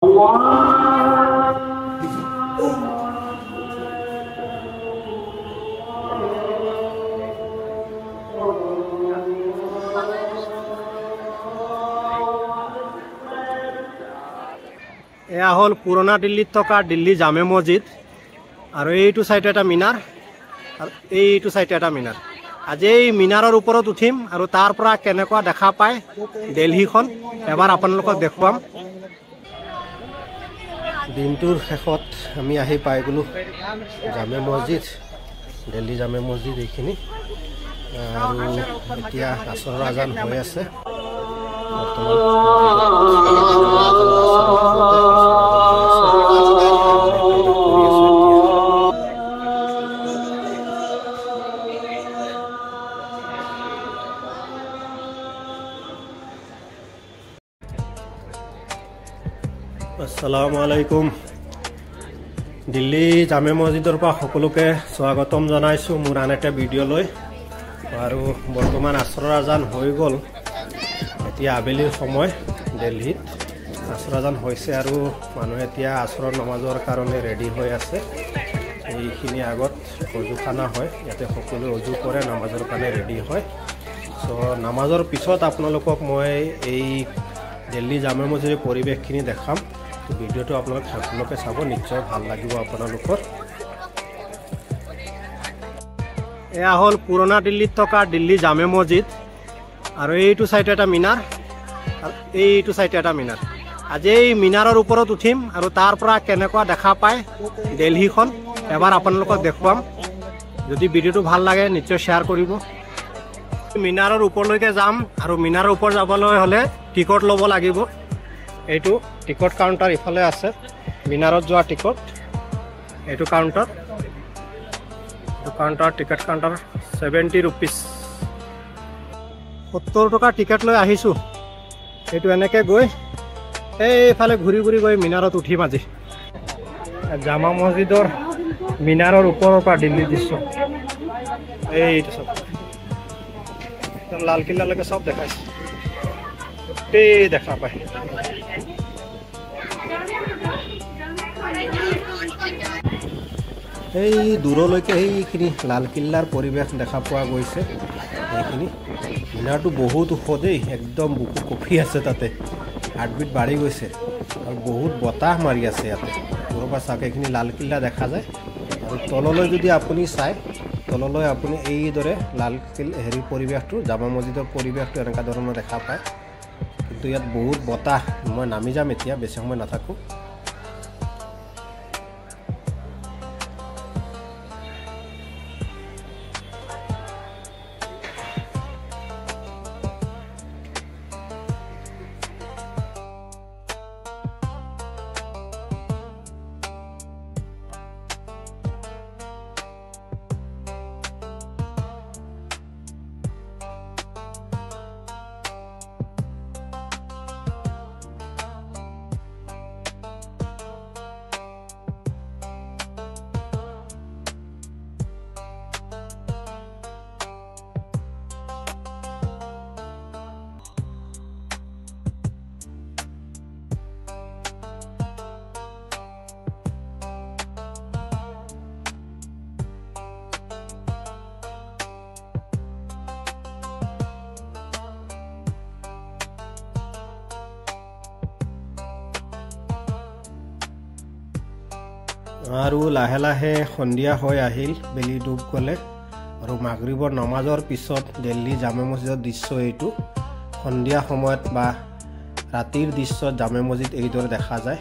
এয়া হল পুৰোনা দিল্লিত থকা দিল্লী জামে মসজিদ আৰু এইটো সাইডে এটা মিনাৰ আৰু এইটো সাইডে এটা মিনাৰ। আজি এই মিনাৰৰ ওপৰত উঠিম আৰু তাৰ পৰা কেনেকুৱা দেখা পায় দিল্লীখন এবাৰ আপোনালোকক দেখুৱাম। দিনটোৰ শেষত আমি আহি পাই গলো জামে মসজিদ, দিল্লী জামে মসজিদ এইখিনি। আৰু এতিয়া আসৰৰ আজান হৈ আছে। আসসালামু আলাইকুম। দিল্লী জামে মসজিদৰ পৰা সকলোকে স্বাগতম জনাইছো মোৰ আন এটা ভিডিঅ'লৈ। আৰু বৰ্তমান আসৰৰ আজান হৈ গ'ল। এতিয়া আবেলিৰ সময় দিল্লীত আসৰ আজান হৈছে আৰু মানুহে এতিয়া আসৰৰ নমাজৰ কাৰণে ৰেডি হৈ আছে। এইখিনি আগত অজুখানা হয়, ইয়াতে সকলোৱে অজু কৰে, নামাজৰ কাৰণে ৰেডি হয়। চ' নামাজৰ পিছত আপোনালোকক মই এই দিল্লী জামে মসজিদৰ পৰিৱেশখিনি দেখাম। ভিডিঅ'টো আপোনালোকে চাব, নিশ্চয় ভাল লাগিব আপোনালোকৰ। এয়া হ'ল পুৰণা দিল্লীত থকা দিল্লী জামে মসজিদ আৰু এইটো সাইডে এটা মিনাৰ আৰু এইটো সাইডে এটা মিনাৰ। আজি এই মিনাৰৰ ওপৰত উঠিম আৰু তাৰ পৰা কেনেকুৱা দেখা পায় দিল্লীখন এবাৰ আপোনালোকক দেখুৱাম। যদি ভিডিঅ'টো ভাল লাগে নিশ্চয় শ্বেয়াৰ কৰিব। মিনাৰৰ ওপৰলৈকে যাম আৰু মিনাৰৰ ওপৰ যাবলৈ হ'লে টিকট ল'ব লাগিব। এইটো টিকট কাউণ্টাৰ ইফালে আছে, মিনাৰত যোৱা টিকট এইটো কাউণ্টাৰ। টিকট কাউণ্টাৰ 70 ৰুপিজ, 70 টকা টিকট লৈ আহিছোঁ। এইটো এনেকৈ গৈ এইফালে ঘূৰি ঘূৰি গৈ মিনাৰত উঠিম আজি। জামা মছজিদৰ মিনাৰৰ ওপৰৰ পৰা দিল্লীৰ দৃশ্য এইটো চব লালকিল্লালৈকে চব দেখাইছে, গোটেই দেখা পায়। এই দূৰলৈকে এইখিনি লালকিল্লাৰ পৰিৱেশ দেখা পোৱা গৈছে। এইখিনি মিনাৰটো বহুত ওখ দেই, একদম বুকু কঁপি আছে, তাতে হাৰ্টবিট বাঢ়ি গৈছে আৰু বহুত বতাহ মাৰি আছে ইয়াতে। দূৰৰ পৰা চাওক এইখিনি লালকিল্লা দেখা যায়। আৰু তললৈ যদি আপুনি চায়, তললৈ আপুনি এইদৰে পৰিৱেশটো জামা মছজিদৰ পৰিৱেশটো এনেকুৱা ধৰণৰ দেখা পায়। কিন্তু ইয়াত বহুত বতাহ। মই নামি যাম এতিয়া, বেছি সময় নাথাকোঁ। আৰু লাহে লাহে সন্ধিয়া হৈ আহিল, বেলি ডুব গ'লে। আৰু মাগৰিবৰ নমাজৰ পিছত দিল্লী জামে মছজিদৰ দৃশ্য এইটো। সন্ধিয়া সময়ত বা ৰাতিৰ দৃশ্যত জামে মছজিদ এইদৰে দেখা যায়।